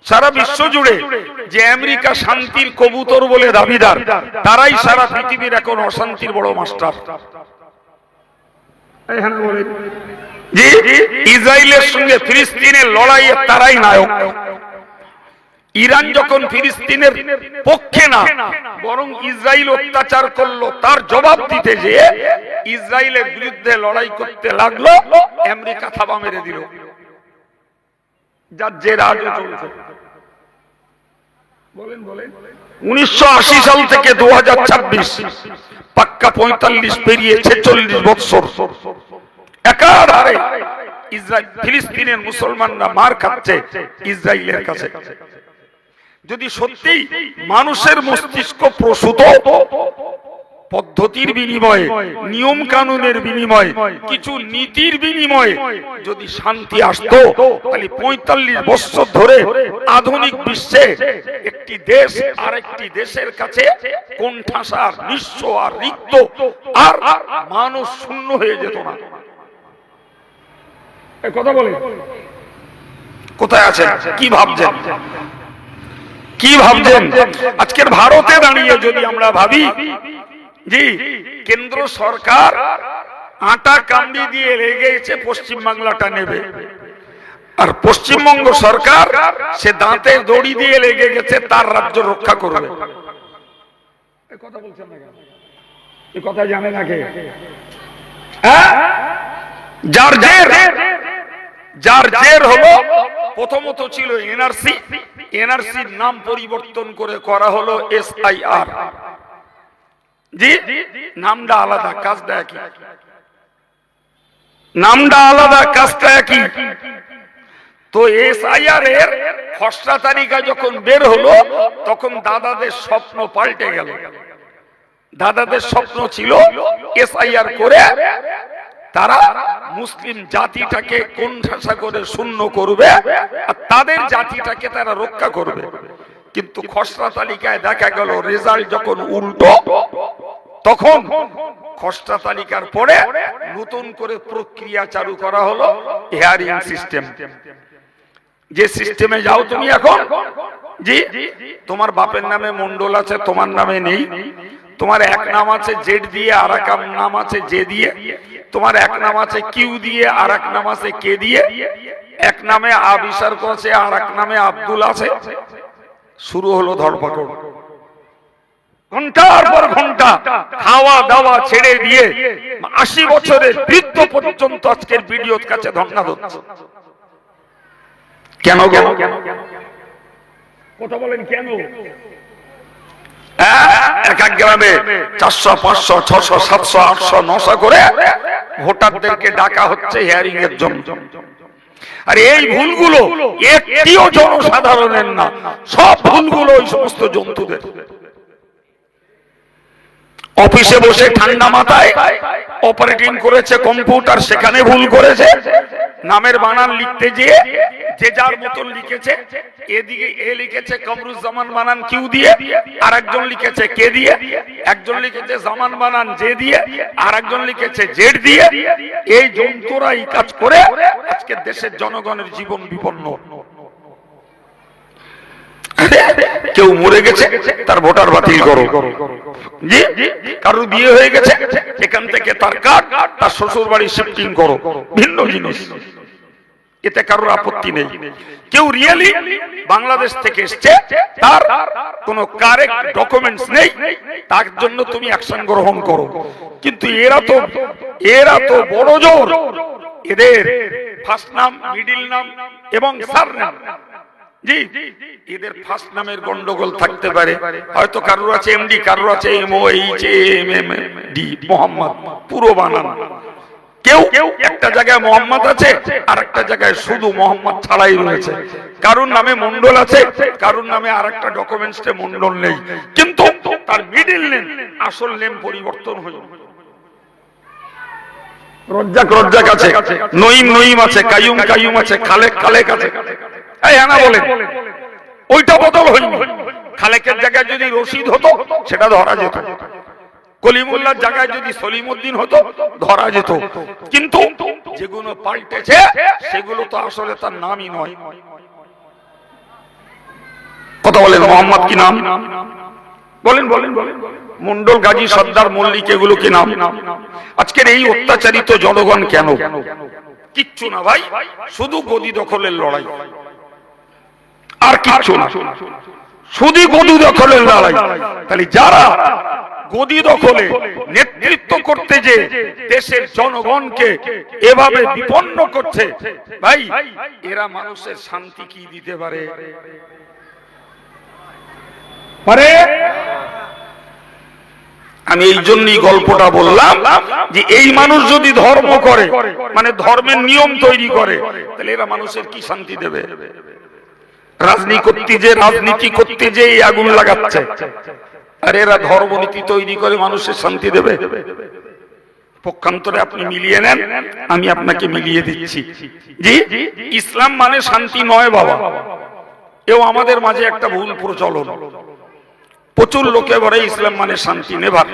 সারা বিশ্ব জুড়ে যে আমেরিকা শান্তির কবুতর বলে দাবিদার, তারাই সারা পৃথিবীর এখন অশান্তির বড় মাস্টার। জি, ইসরায়েলের সঙ্গে ফিলিস্তিনের লড়াইয়ে তারাই নায়ক। ইরান যখন ফিলিস্তিনের পক্ষে না, বরং ইসরায়েল অত্যাচার করলো, তার জবাব দিতে যে ইসরায়েলের বিরুদ্ধে লড়াই করতে লাগলো, আমেরিকা থাবা মেরে দিল। যার যে রাজ চলছে। 1980 সাল থেকে 2026 পাক্কা 45 পেরিয়ে 46 বছর একাধারে ইসরায়েল ফিলিস্তিনের মুসলমানরা মার খাচ্ছে ইসরায়েলের কাছে। যদি সত্যি মানুষের মস্তিষ্ক প্রসূত পদ্ধতির বিনিময়ে, নিয়ম কানুনের বিনিময়ে, কিছু নীতির বিনিময়ে যদি শান্তি আসতো, তাহলে 45 বছর ধরে আধুনিক বিশ্বে একটি দেশ আরেকটি দেশের কাছে কোণঠাসা, নিঃস্ব আর রিক্ত আর মানুষ শূন্য হয়ে যেত না। কথা বলে কোথায় আছেন? কি ভাবছেন? কি ভাবছেন? আজকের ভারতে দাঁড়িয়ে যদি আমরা ভাবি জি, কেন্দ্র সরকার আটা কামড়ি দিয়ে লেগেছে পশ্চিম বাংলাটা নেবে, আর পশ্চিমবঙ্গ সরকার সে দাঁতের দড়ি দিয়ে লেগে গেছে তার রাজ্য রক্ষা করবে। কথা বলছেন না কেন? এই কথা জানে না কে? যার জের হলো, প্রথমত ছিল এনআরসি, এনআরসির নাম পরিবর্তন করে করা হলো SIR। জি, নামটা আলাদা, কাজটা একই। নামটা আলাদা, কাজটা একই। তো SIR এর খসড়া তালিকা যখন বের হলো, তখন দাদাদের স্বপ্ন পাল্টে গেল। দাদাদের স্বপ্ন ছিল SIR করে তারা মুসলিম জাতিটাকে কোণঠাসা করে শূন্য করবে আর তাদের জাতিটাকে তারা রক্ষা করবে। কিন্তু খসড়া তালিকায় দেখা গেল রেজাল্ট যখন উল্টো, তখন খসড়া তালিকার পরে নতুন করে প্রক্রিয়া চালু করা হলো হিয়ারিং সিস্টেম। যে সিস্টেমে যাও তুমি এখন, জি, তোমার বাপের নামে মন্ডল আছে, তোমার নামে নেই। তোমার এক নাম আছে জেড দিয়ে, আর এক নাম আছে জে দিয়ে। তোমার এক নাম আছে কিউ দিয়ে, আর এক নাম আছে কে দিয়ে। এক নামে আবিসার্ক আছে, আর এক নামে আব্দুল আছে। শুরু হলো ধরপাকড়। ঘন্টার পর ঘন্টা খাওয়া দাওয়া ছেড়ে দিয়ে 80 বছরের বৃদ্ধ পর্যন্ত আজকের ভিডিওর কাছে ধর্ণা দিচ্ছে। কেন? কথা বলেন কেন? এক এক গ্রামে 400, 500, 600, 700, 800, 900 করে ভোটারদেরকে ডাকা হচ্ছে হিয়ারিং এর জন্য। আর এই ভুলগুলো একটিও জনসাধারণের না, সব ভুলগুলো ওই সমস্ত জন্তুদের। অফিসে বসে ঠান্ডা মাথায় অপারেটিং করেছে কম্পিউটার, সেখানে ভুল করেছে। নামের বানান লিখতে গিয়ে যে যার মতন লিখেছে, এদিকে এ লিখেছে কামরুজ্জামান বানান কিউ দিয়ে, আর একজন লিখেছে কে দিয়ে, একজন লিখেছে জামান বানান জে দিয়ে, আর একজন লিখেছে জেড দিয়ে। এই জন্তুরা এই কাজ করে আজকে দেশের জনগণের জীবন বিপন্ন। কেউ মরে গেছে, তার ভোটার বাতিল করো। জি, কারোর বিয়ে হয়ে গেছে, এখান থেকে তার কার্ড তার শ্বশুর বাড়ি শিফটিং করো। ভিন্ন জিনিস, এতে কারোর আপত্তি নেই। কেউ রিয়েলি বাংলাদেশ থেকে এসছে, তার কোনো কারেক্ট ডকুমেন্টস নেই, তার জন্য তুমি অ্যাকশন গ্রহণ করো। কিন্তু এরা তো বড় জোর, এদের ফার্স্ট নাম, মিডিল নাম এবং সারনেম। জি, এদের ফার্স্ট নামের গন্ডগোল থাকতে পারে, হয়তো কারোর আছে এমডি, কারোর আছে MOHMMD, মোহাম্মদ পুরো বানান। কেউ একটা জায়গায় মোহাম্মদ আছে, আর একটা জায়গায় শুধু মোহাম্মদ ছাড়াই রয়েছে। কারোর নামে মন্ডল আছে, কারোর নামে আর একটা ডকুমেন্টসে মন্ডল নেই, কিন্তু তার মিডিল নেম, আসল নেম পরিবর্তন হলো। রজ্জাক আছে, নঈম আছে, কাইয়ুম আছে, খালেক আছে। ওইটা বদল হয়নি। খালেকের জায়গায় যদি রশিদ হতো সেটা ধরা যেত, কলিমুল্লাহর জায়গায় যদি সলিমউদ্দিন হতো ধরা যেত। কিন্তু যেগুলো পাল্টেছে সেগুলো তো আসলে তার নামই নয়। কথা বলেন, মোহাম্মদ কি নাম? বলেন বলেন বলেন। মন্ডল, গাজী, সর্দার, মল্লিক, এগুলো কি নাম? আজকের এই অত্যাচারিত জনগণ কেন? কিচ্ছু না ভাই, শুধু গদি দখলের লড়াই, আর কিচ্ছু না, শুধু গদি দখলের লড়াই। তাহলে যারা গদি দখলে নেতৃত্ব করতে যে দেশের জনগণকে এভাবে বিপন্ন করছে, ভাই এরা মানুষের শান্তি কি দিতে পারে? আমি এই জন্যই গল্পটা বললাম যে এই মানুষ যদি ধর্ম করে, মানে ধর্মের নিয়ম তৈরি করে, তাহলে এরা মানুষের কি শান্তি দেবে? রাজনীতি করতে যে আগুন লাগাচ্ছে, আর এরা ধর্মনীতি তৈরি করে মানুষের শান্তি দেবে? পক্ষান্তরে আপনি মিলিয়ে নেন, আমি আপনাকে মিলিয়ে দিচ্ছি। জি, ইসলাম মানে শান্তি নয় বাবা। এও আমাদের মাঝে একটা ভুল প্রচলন, প্রচুর লোকে বলে ইসলাম মানে শান্তি। নেভার।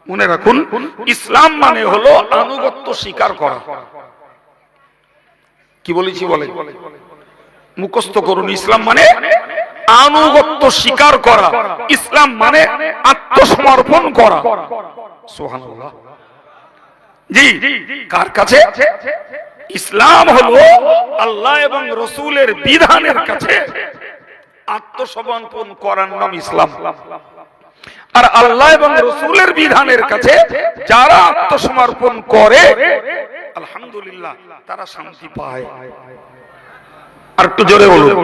মনে রাখুন, ইসলাম মানে হলো আনুগত্য স্বীকার করা। কি বলেছি বলে মুখস্থ করুন। ইসলাম মানে আনুগত্য স্বীকার করা, ইসলাম মানে আত্মসমর্পণ করা। সুবহানাল্লাহ। জি, কার কাছে? ইসলাম হলো আল্লাহ এবং রাসূলের বিধানের কাছে আত্মসমর্পণ করার নাম ইসলাম। আর আল্লাহ এবং রাসূলের বিধানের কাছে যারা আত্মসমর্পণ করে, আলহামদুলিল্লাহ, তারা শান্তি পায়। আর একটু জোরে বলুন।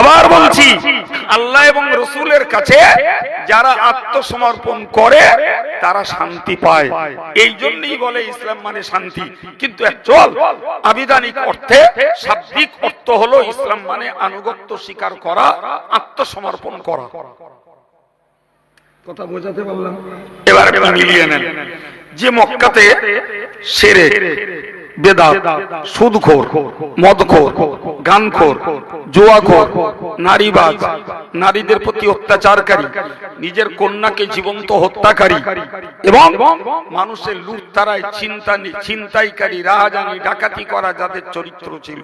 আবার বলছি, আল্লাহ এবং রাসূলের কাছে যারা আত্মসমর্পণ করে তারা শান্তি পায়। এই জন্যই বলে ইসলাম মানে শান্তি। কিন্তু অ্যাকচুয়াল আবিধানিক অর্থে, শাব্দিক অর্থ হলো ইসলাম মানে আনুগত্য স্বীকার করা, আত্মসমর্পণ করা। কথা বোঝাতে পারলাম? এবার আপনি মিলিয়ে নেন। যে মক্কাতে শিরক, বেদাত, সুদখোর, মদখোর, গানখোর, জুয়াখোর, নারীবাজ, নারীদের প্রতি অত্যাচারকারী, নিজের কন্যাকে জীবন্ত হত্যাকারী এবং মানুষের লুটতারায় ছিনতাইকারী, রাহাজানি, ডাকাতি করা যাদের চরিত্র ছিল,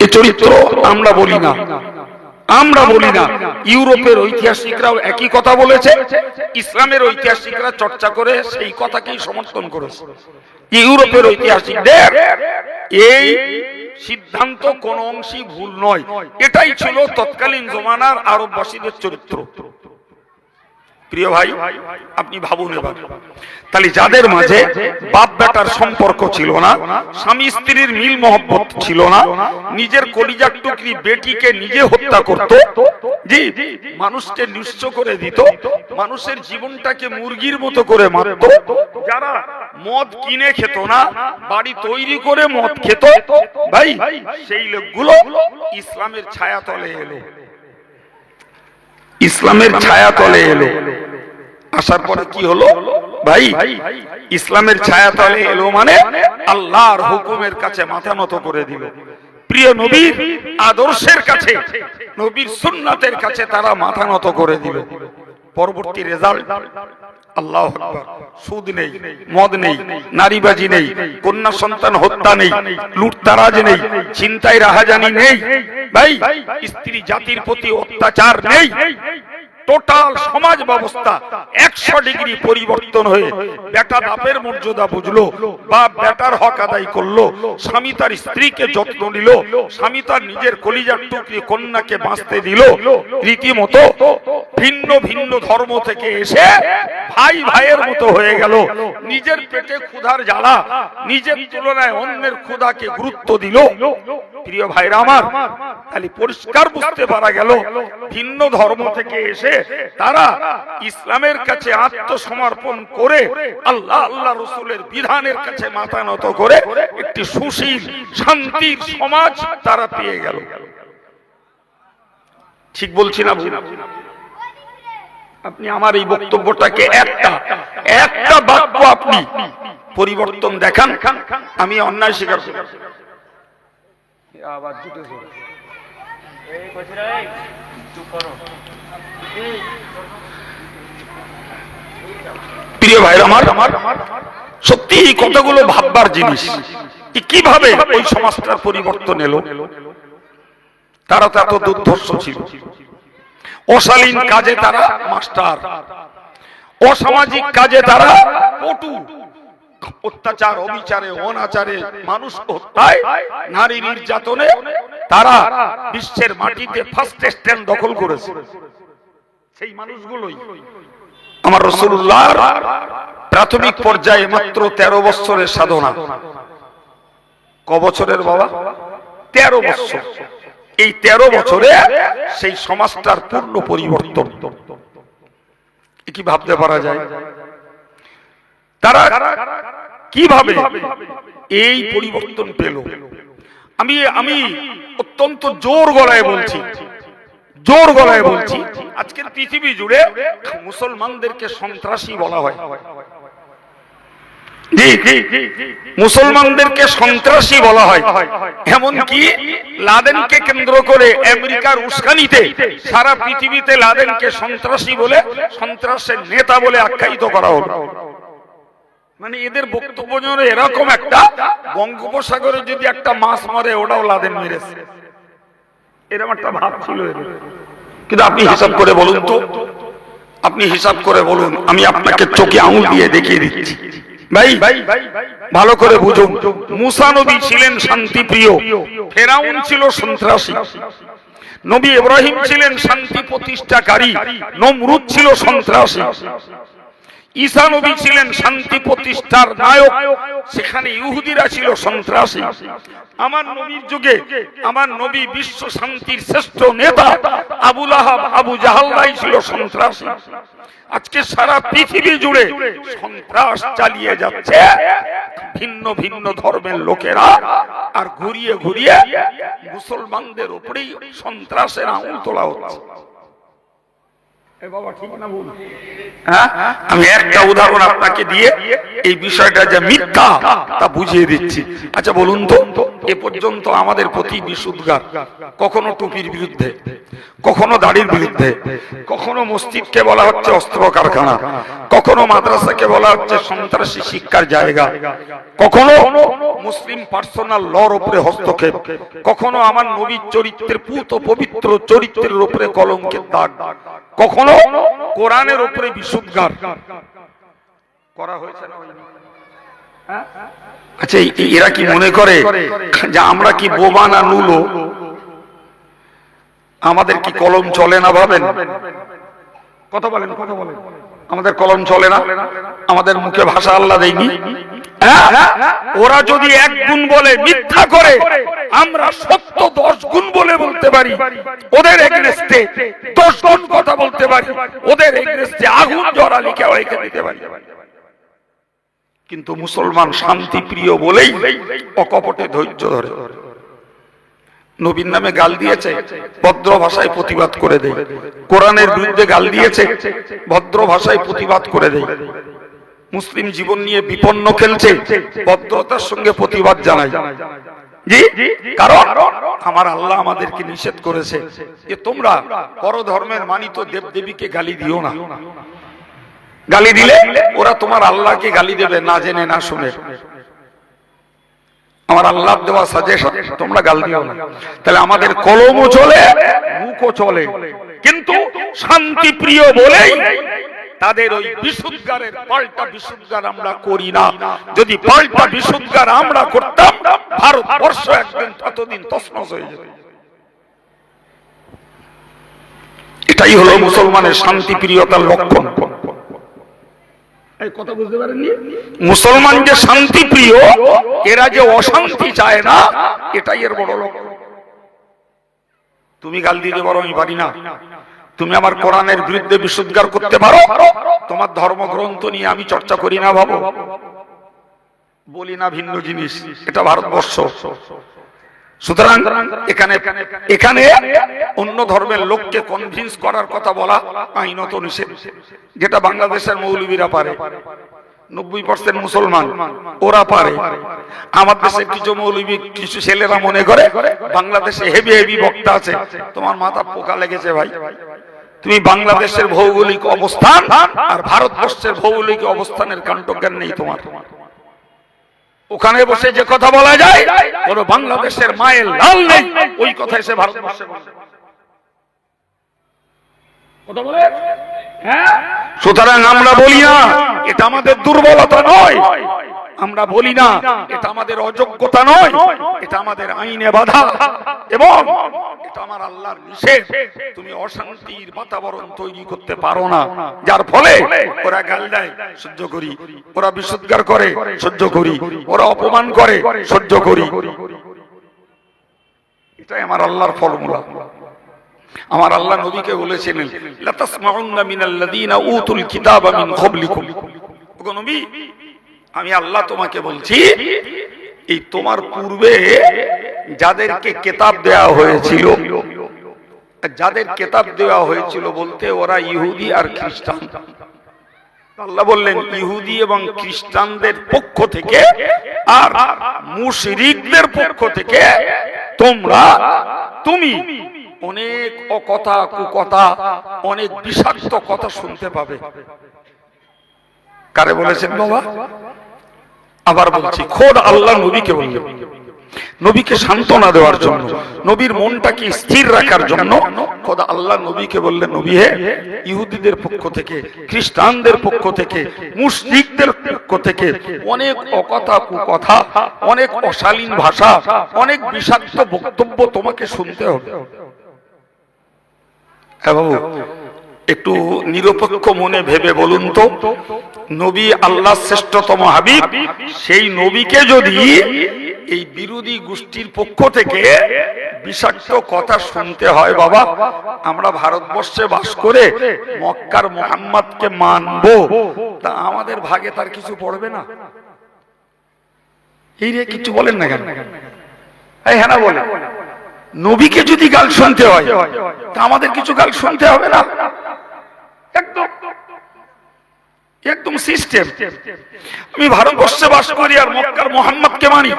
এই চরিত্র আমরা বলি না, আমরা বলি না। ইউরোপের ঐতিহাসিকরাও একই কথা বলেছে, ইসলামের ঐতিহাসিকরা চর্চা করে সেই কথাকেই সমর্থন করেছে। ইউরোপের ঐতিহাসিকদের এই সিদ্ধান্ত কোন অংশই ভুল নয়। এটাই ছিল তৎকালীন জমানার আরববাসীদের চরিত্র। প্রিয় ভাই, আপনি ভাবুন এবার, তাহলে যাদের মাঝে বাপ বেটার সম্পর্ক ছিল না, স্বামী স্ত্রীর মিল মহব্বত ছিল না, নিজের কলিজার টুকরি বেটিকে নিজে হত্যা করত, জি, মানুষকে নিঃস্ব করে দিত, মানুষের জীবনটাকে মুরগির মতো করে মারত, যারা মদ কিনে খেত না, বাড়ি তৈরি করে মদ খেত, ভাই সেই লোকগুলো ইসলামের ছায়াতলে এলো, ইসলামের ছায়াতলে এলো। আসার পরে কি হলো ভাই? ইসলামের ছায়াতলে এলো মানে আল্লাহর হুকুমের কাছে মাথা নত করে দিল, প্রিয় নবীর আদর্শের কাছে, নবীর সুন্নাতের কাছে তারা মাথা নত করে দিল। পরবর্তী রেজাল্ট, আল্লাহু আকবার, সুদ নেই, মদ নেই, নারীবাজি নেই, কন্যা সন্তান হত্যা নেই, লুটতারাজ নেই, ছিনতাই রাহাজানি নেই, ভাই স্ত্রী জাতির প্রতি অত্যাচার নেই। টোটাল সমাজ ব্যবস্থা 100 ডিগ্রি পরিবর্তন হয়ে বেটা বাপের মর্যাদা বুঝলো, বাপ বেটার হক আদায় করলো, স্বামী তার স্ত্রীকে যত্ন নিল, স্বামী তার নিজের কলিজার টুকরি কন্যাকে বাঁচতে দিল। রীতিমতো ভিন্ন ভিন্ন ধর্ম থেকে এসে ভাই ভাইয়ের মতো হয়ে গেল। নিজের পেটে ক্ষুধার জ্বালা, নিজের তুলনায় অন্যের ক্ষুধাকে গুরুত্ব দিল। প্রিয় ভাইরা আমার, তাহলে পরিষ্কার বুঝতে পারা গেল, ভিন্ন ধর্ম থেকে এসে তারা ইসলামের কাছে আত্মসমর্পণ করে আল্লাহ আল্লাহ রাসূলের বিধানের কাছে মাথা নত করে একটি সুশীল শান্তির সমাজ তারা পেয়ে গেল। ঠিক বলছি না ভুল? আপনি আমার এই বক্তব্যটাকে একটা বাক্য আপনি পরিবর্তন দেখান, আমি অন্যায় স্বীকার করি। আবার জুটেছে, এই কইরা এই চুপ করো। প্রিয় ভাইরা আমার, সত্যি এই কথাগুলো ভাববার জিনিস। কিভাবে ওই সমাজটার পরিবর্তন এলো? তারা তো এত দুর্ধর্ষ ছিল। অশালীন কাজে তারা মাস্টার, অসামাজিক কাজে তারা পটু, অত্যাচার, অবিচারে, অনাচারে, মানুষ হত্যায়, নারী নির্যাতনে তারা বিশ্বের মাটিতে ফার্স্ট স্ট্যান্ড দখল করেছে। সেই মানুষগুলোই আমার রাসূলুল্লাহর প্রাথমিক পর্যায়ে মাত্র 13 বছরের সাধনা। ক বছরের বাবা? 13 বছর। এই 13 বছরে সেই সমাজটার পূর্ণ পরিবর্তন। কি ভাবতে পারা যায়? তারা কিভাবে এই পরিবর্তন পেল? আমি অত্যন্ত জোর গলায় বলছি, জোর গলায় বলছি, আজকের পৃথিবী জুড়ে মুসলমানদেরকে সন্ত্রাসী বলা হয়। মুসলমানদেরকে সন্ত্রাসী বলা হয়। এমনকি লাদেনকে কেন্দ্র করে আমেরিকার উস্কানিতে সারা পৃথিবীতে লাদেনকে সন্ত্রাসী বলে, সন্ত্রাসের নেতা বলে আখ্যায়িত করা হলো। মানে এদের বক্তব্য যেন এরকম একটা, বঙ্গোপসাগরে যদি একটা মাছ মারে ওটাও লাদেন মেরেছে, এরকম একটা ভাব ছিল। কিন্তু আপনি হিসাব করে বলুন তো, আপনি হিসাব করে বলুন, আমি আপনাকে চোখে আঙুল দিয়ে দেখিয়ে দিচ্ছি ভাই, ভালো করে বুঝুন। মুসা নবী ছিলেন শান্তিপ্রিয়, ফেরাউন ছিল সন্ত্রাসী। নবী ইব্রাহিম ছিলেন শান্তি প্রতিষ্ঠাকারী, নমরুদ ছিল সন্ত্রাসী। ঈসা নবী ছিলেন শান্তি প্রতিষ্ঠার নায়ক, সেখানে ইহুদিরা ছিল সন্ত্রাসী। আমার নবীর যুগে আমার নবী বিশ্ব শান্তির শ্রেষ্ঠ নেতা আবু লাহাব, আবু জাহালরাই ছিল সন্ত্রাসী। আজকে সারা পৃথিবী জুড়ে সন্ত্রাস চালিয়ে যাচ্ছে ভিন্ন ভিন্ন ধর্মের লোকেরা, আর ঘুরিয়ে ঘুরিয়ে মুসলমানদের উপরেই সন্ত্রাসের আঙুল তোলা হচ্ছে। আমি একটা উদাহরণ আপনাকে দিয়ে এই বিষয়টা যে মিথ্যা তা বুঝিয়ে দিচ্ছি। আচ্ছা বলুন তো, এ পর্যন্ত আমাদের প্রতি বিশুদ্ধগার, কখনো টুপির বিরুদ্ধে, কখনো দাড়ির বিরুদ্ধে, কখনো মসজিদকে বলা হচ্ছে অস্ত্র কারখানা, কখনো মাদ্রাসাকে বলা হচ্ছে সন্ত্রাসী শিক্ষার জায়গা, কখনো মুসলিম পার্সোনাল লর উপরে হস্তক্ষেপ, কখনো আমার নবীর চরিত্রের পুত পবিত্র চরিত্রের উপরে কলঙ্কের দাগ, কখনো কোরআনের উপরে বিশুদ্ধগার করা হয়েছে না? আচ্ছা এরা কি মনে করে যে আমরা কি বোবা না নুলো? আমাদের কি কলম চলে না? ভাবেন, কথা বলেন, কথা বলেন। আমাদের কলম চলে না? আমাদের মুখে ভাষা আল্লাহ দেয়নি? ওরা যদি 1 গুণ বলে মিথ্যা করে, আমরা সত্য 10 গুণ বলে বলতে পারি। ওদের এগেইনস্টে 10 গুণ কথা বলতে পারি, ওদের এগেইনস্টে আগুন জ্বালালি কেউ রেখে দিতে পারি। কিন্তু মুসলমান শান্তি প্রিয় বলেই অকপটে ধৈর্য ধরে। নবীর নামে গাল দিয়েছে, ভদ্র ভাষায় প্রতিবাদ করে দেয়। কোরআনের বিরুদ্ধে গাল দিয়েছে, ভদ্র ভাষায় প্রতিবাদ করে দেয়। মুসলিম জীবন নিয়ে বিপন্ন খেলছে, ভদ্রতার সঙ্গে প্রতিবাদ জানায়। জি, কারণ আমার আল্লাহ আমাদেরকে নিষেধ করেছে যে তোমরা পরধর্মের মানিত দেবদেবীকে গালি দিও না। গালি দিলে ওরা তোমার আল্লাহকে গালি দেবে না জেনে না শুনে। আমার আল্লাহ দেওয়া সাজেশন, তোমরা গাল দিও না। তাহলে আমাদের কলমও চলে, মুখও চলে, কিন্তু শান্তি প্রিয় বলেই তাদের ওই বিশুদ্ধগারের পাল্টা বিশুদ্ধগার আমরা করি না। যদি পাল্টা বিশুদ্ধগার আমরা করতাম, ভারতবর্ষ একদিন ততদিন তছনছ হয়ে যেত। এটাই হলো মুসলমানের শান্তি প্রিয়তার লক্ষণ। কথা বুঝতে পারেননি? মুসলমান যে শান্তি প্রিয়, এরা যে অশান্তি চায় না, এটাই এর বড় লক্ষণ। তুমি গাল দিতে পারো, আমি পারি না। তুমি আমার কোরআনের বিরুদ্ধে বিশুদ্ধগার করতে পারো, তোমার ধর্মগ্রন্থ নিয়ে আমি চর্চা করি না, ভাবো বলি না, ভিন্ন জিনিস। এটা ভারতবর্ষ। সুতরাং এখানে এখানে অন্য ধর্মের লোককে কনভিন্স করার কথা বলা আইনত নিষেধ, যেটা বাংলাদেশের মৌলবীরা পারে। 90% মুসলমান, ওরা পারে। আমার দেশে কিছু মৌলবী, কিছু ছেলেরা মনে করে বাংলাদেশে হেভি হেভি বক্তা আছে, তোমার মাথা পোকা লেগেছে ভাই। তুমি বাংলাদেশের ভৌগোলিক অবস্থান আর ভারতবর্ষের ভৌগোলিক অবস্থানের কাণ্ডজ্ঞান নেই তোমার। ওখানে বসে যে কথা বলা যায় কোন বাংলাদেশের মায়ের লাল নেই, ওই কথা এসে ভারতবর্ষে কথা বলে। হ্যাঁ, সুতরাং আমরা বলি না এটা আমাদের দুর্বলতা নয়, আমরা বলি না এটা আমাদের অযোগ্যতা নয়, এটা আমাদের আইনে বাধা এবং এটা আমার আল্লাহর নিষেধ। তুমি অশান্তির বাতাবরণ তৈরি করতে পারো না, যার ফলে ওরা গাল দেয় সহ্য করি, ওরা বিশুদ্ধার করে সহ্য করি, ওরা অপমান করে সহ্য করি। এটাই আমার আল্লাহর ফর্মুলা। আমার আল্লাহ নবীকে বলেছিলেন লা তাসমাউন্না মিনাল্লাযীনা উতুল কিতাবা মিন ক্বাবলিকুম, ওগো নবী আমি আল্লাহ তোমাকে বলছি এই তোমার পূর্বে যাদেরকে কিতাব দেওয়া হয়েছিল, যাদের কিতাব দেওয়া হয়েছিল বলতে ওরা ইহুদি আর খ্রিস্টান। আল্লাহ বললেন ইহুদি এবং খ্রিস্টানদের পক্ষ থেকে আর মুশরিকদের পক্ষ থেকে তুমি অনেক অকথা কুকথা, অনেক বিষাক্ত কথা শুনতে পাবে। কারে বলেছেন বাবা? আবার বলছি খোদ আল্লাহ নবীকে বললেন, নবীকে সান্ত্বনা দেওয়ার জন্য, নবীর মনটাকে স্থির রাখার জন্য খোদ আল্লাহ নবীকে বললেন নবী হে, ইহুদিদের পক্ষ থেকে, খ্রিস্টানদের পক্ষ থেকে, মুশরিকদের পক্ষ থেকে অনেক অকথা কুকথা, অনেক অশালীন ভাষা, অনেক বিষাক্ত বক্তব্য তোমাকে শুনতে হবে। একটু নিরপেক্ষ মনে ভেবে বলুন তো, নবী আল্লাহ শ্রেষ্ঠতম হাবিব, সেই নবীকে যদি এই বিরোধী গোষ্ঠীর পক্ষ থেকে বিষাক্ত কথা শুনতে হয়, বাবা আমরা ভারতবর্ষে বাস করে মক্কার মুহাম্মদকে মানবো, তা আমাদের ভাগে তার কিছু পড়বে না? এই রে কিছু বলেন না কেন? হ্যাঁ না বলে, নবীকে যদি গাল শুনতে হয় তা আমাদের কিছু গাল শুনতে হবে না? একদম সিস্টেম। আমি ভারতবর্ষে বাস করি আর মক্কার মুহাম্মদকে মানি,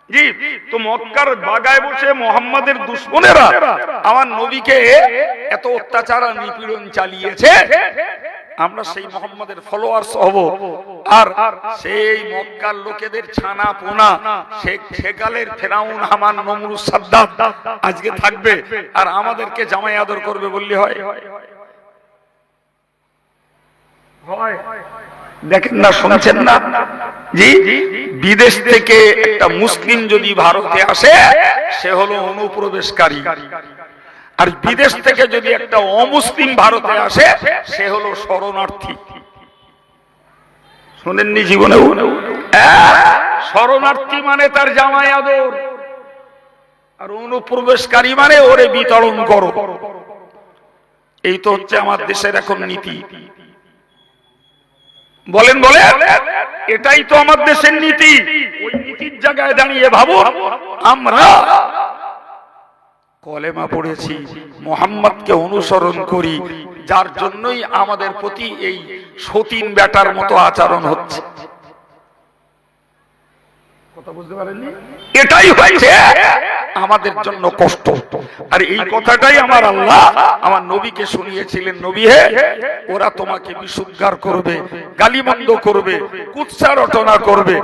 জি, তো মক্কার বাগায় বসে মুহাম্মাদের দুশমনেরা আমার নবীকে এত অত্যাচার আর নিপীড়ন চালিয়েছে, আমরা সেই মুহাম্মাদের ফলোয়ার্স হব আর সেই মক্কার লোকেদের ছানা পোনা সেকালের ফেরাউন হামান নমরুদ সাদ্দাত আজকে থাকবে আর আমাদেরকে জামাই আদর করবে বললে হয়? দেখেন না, শুনছেন না? জি, বিদেশ থেকে একটা মুসলিম যদি ভারতে আসে সে হলো অনুপ্রবেশকারী, আর বিদেশ থেকে যদি একটা অমুসলিম ভারতে আসে সে হলো শরণার্থী। শুনেননি জীবনেও? শরণার্থী মানে তার জামাই আদর, আর অনুপ্রবেশকারী মানে ওরে বিতরণ করো। এই তো হচ্ছে আমার দেশের এখন নীতি। বলেন বলে, এটাই তো আমার দেশের নীতি। ওই নীতির জায়গায় দাঁড়িয়ে ভাবুন, আমরা কলেমা পড়েছি, মুহাম্মদকে অনুসরণ করি, যার জন্যই আমাদের প্রতি এই সতীন বেটার মতো আচরণ হচ্ছে। কথা বুঝতে পারেননি? এটাই হয়েছে আমাদের জন্য কষ্ট। আর এই কথাটাই আমার আল্লাহ আমার নবীকে শুনিয়েছিলেন, নবী হে, ওরা তোমাকে বিশুদ্ধার করবে, গালিমন্দ করবে, কুৎসা রটনা করবে,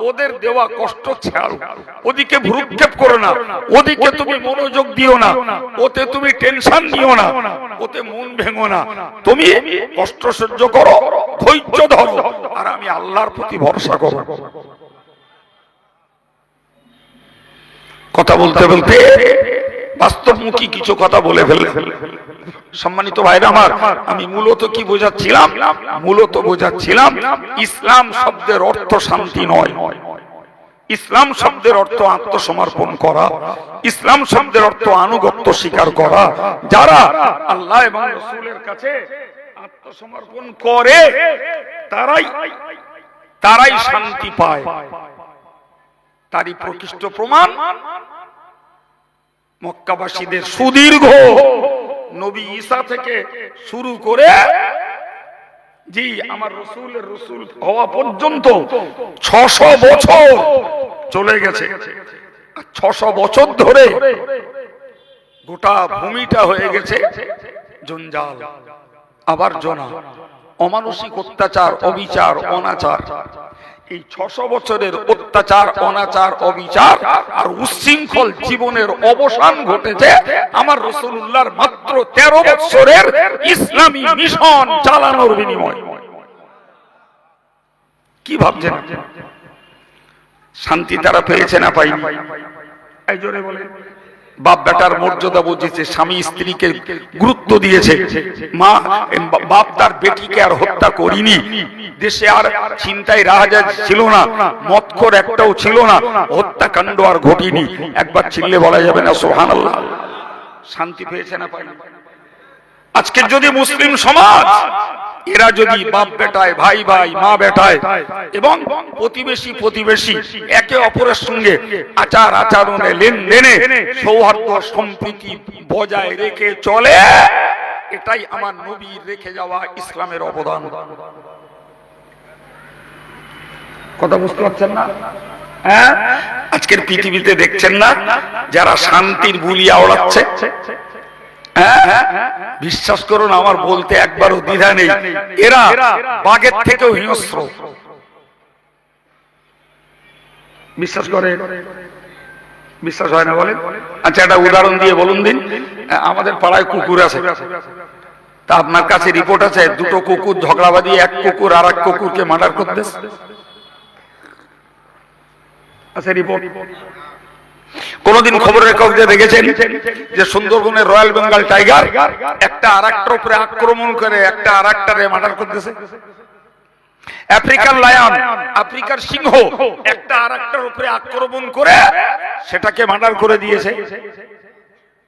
ওদের দেওয়া কষ্ট ছাড়ো, ওদিকে ভ্রুক্ষেপ করো না, ওদিকে তুমি মনোযোগ দিও না, ওতে তুমি টেনশন নিও না, ওতে মন ভেঙো না, তুমি কষ্ট সহ্য করো, ধৈর্য ধরো, আর আমি আল্লাহর প্রতি ভরসা করো। কথা বলতে বলতে বাস্তবমুখী কিছু কথা বলে ফেললে। সম্মানিত ভাইরা আমার, আমি মূলত কি বোঝাচ্ছিলাম? মূলত বোঝাচ্ছিলাম ইসলাম শব্দের অর্থ শান্তি নয়, ইসলাম শব্দের অর্থ আত্মসমর্পণ করা, ইসলাম শব্দের অর্থ আনুগত্য স্বীকার করা। যারা আল্লাহ এবং রাসূলের কাছে আত্মসমর্পণ করে তারাই শান্তি পায়। তারই প্রকৃষ্ট প্রমাণ মক্কাবাসীদের সুদীর্ঘ নবী ঈসা থেকে শুরু করে জি আমার রাসূলের রাসূল হওয়া পর্যন্ত 600 বছর চলে গেছে। 600 বছর ধরে গোটা ভূমিটা হয়ে গেছে জঞ্জাল, আবর্জনা, অমানসিক অত্যাচার, অবিচার, অনাচার, এই 600 বছরের অত্যাচার, অনাচার, অবিচার আর উচ্ছৃঙ্খল জীবনের অবসান ঘটেছে আমার রাসূলুল্লাহর মাত্র 13 বছরের ইসলামী মিশন চালানোর বিনিময়ে। কি ভাবছেন? শান্তি তারা পেয়েছে না পাইনি? এই জোরে বলে। বাপ বেটার মর্যাদা বুঝেছে, স্বামী স্ত্রীকে গুরুত্ব দিয়েছে, মা বাপ তার বেটিকে আর হত্যা করিনি, দেশে আর চিন্তায় রাহাজার ছিল না, মদখোর একটাও ছিল না, হত্যাকাণ্ড আর ঘটিনি। একবার চিল্লে বলা যাবে না সুবহানাল্লাহ? শান্তি পেয়েছে না পাইনি? আজকে যদি মুসলিম সমাজ এরা যদি বাপ বেটায়, ভাই ভাই, মা বেটায় এবং প্রতিবেশী একে অপরের সঙ্গে আচার আচরণে, লেনদেনে সৌহার্দ্য সম্প্রীতি বজায় রেখে চলে, এটাই আমার নবীর রেখে যাওয়া ইসলামের অবদান। কথা বুঝতে পারছেন না? হ্যাঁ, আজকের পৃথিবীতে দেখছেন না যারা শান্তির বুলিয়া ওড়াচ্ছে? বিশ্বাস করুন, আমার বলতে একবারও দ্বিধা নেই, এরা বাঘের থেকেও হিংস্র। বিশ্বাস করে? বিশ্বাস হয় না বলেন? আচ্ছা, একটা উদাহরণ দিয়ে বলুন দিন। আমাদের পাড়ায় কুকুর আছে, তা আপনার কাছে রিপোর্ট আছে দুটো কুকুর ঝগড়া বাঁধিয়ে এক কুকুর আর এক কুকুরকে মার্ডার করতেছে? আছে রিপোর্ট? কোনদিন খবরের কাগজে দেখেছেন যে সুন্দরবনের রয়্যাল বেঙ্গল টাইগার একটা আরেকটার উপরে আক্রমণ করে একটা আরেকটারে মার্ডার করতেছে? আফ্রিকান লায়ন, আফ্রিকার সিংহ একটা আরেকটার উপরে আক্রমণ করে সেটাকে মার্ডার করে দিয়েছে?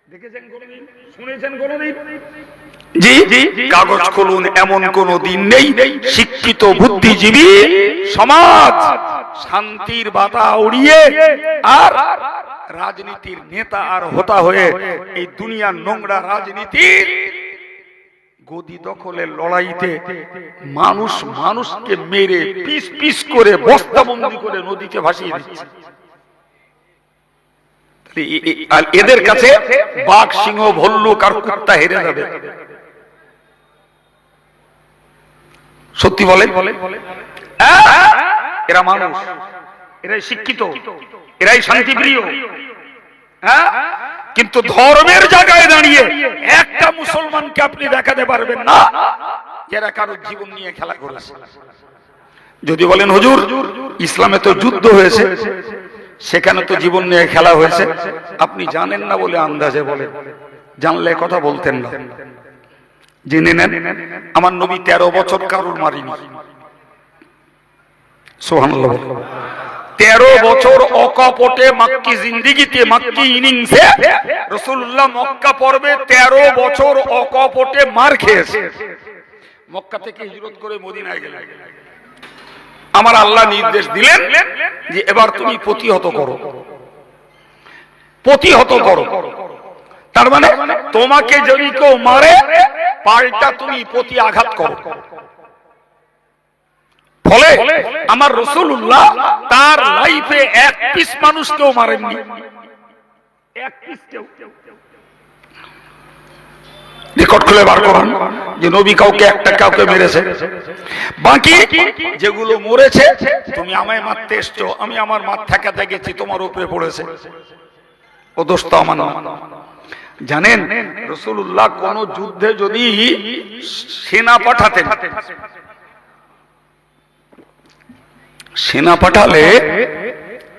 দেখেছেন কোনদিন? শুনেছেন কোনদিন? জি, কাগজ খুলুন, এমন কোন দিন নেই শিক্ষিত বুদ্ধিজীবী সমাজ শান্তির বাতা উড়িয়ে আর রাজনীতির নেতা আর হোতা হয়ে এই দুনিয়ার নোংরা রাজনীতির গদি দখলের লড়াইতে মানুষকে মেরে পিস পিস করে বস্তাবন্দি করে নদীতে ভাসিয়ে দিচ্ছে। আর এদের কাছে বাঘ, সিংহ, ভল্লুক আর কুত্তা হেরে যাবে। সত্যি বলেন? এরা মানুষ, এরাই শিক্ষিত, এরাই শান্তিপ্রিয়। কিন্তু ধর্মের জায়গায় দাঁড়িয়ে একটা মুসলমানকে আপনি দেখাতে পারবেন না যারা কারোর জীবন নিয়ে খেলা করেছে। যদি বলেন হুজুর ইসলামে তো যুদ্ধ হয়েছে, সেখানে তো জীবন নিয়ে খেলা হয়েছে, আপনি জানেন না বলে আন্দাজে বলেন, জানলে কথা বলতেন না। জেনে নেন, আমার নবী 13 বছর কারুর মারিনি। সুবহানাল্লাহ। 13 বছর অকপটে মক্কি জিন্দেগিতে, মক্কি ইনিংসে রাসূলুল্লাহ মক্কা পর্বে 13 বছর অকপটে মার খেয়েছে। মক্কা থেকে হিজরত করে মদিনায় গেলেন। আমার আল্লাহ নির্দেশ দিলেন যে এবার তুমি প্রতিহত করো, প্রতিহত করো। তার মানে তোমাকে যদি কেউ মারে পাল্টা তুমি প্রতি আঘাত করো। ফলে আমার রাসূলুল্লাহ তার লাইফে এক পিস মানুষকেও মারেননি, এক পিস কেউ। রেকর্ড খুলে বার করুন যে নবী কাউকে মেরেছে। বাকি যেগুলো মরেছে, তুমি আমায় মারতে এসছো, আমি আমার মাথাকাতে গেছি, তোমার উপরে পড়েছে, ও দোষ তো আমার না। জানেন রাসূলুল্লাহ কোন যুদ্ধে যদি সেনা পাঠাতেন, সেনা পাঠালে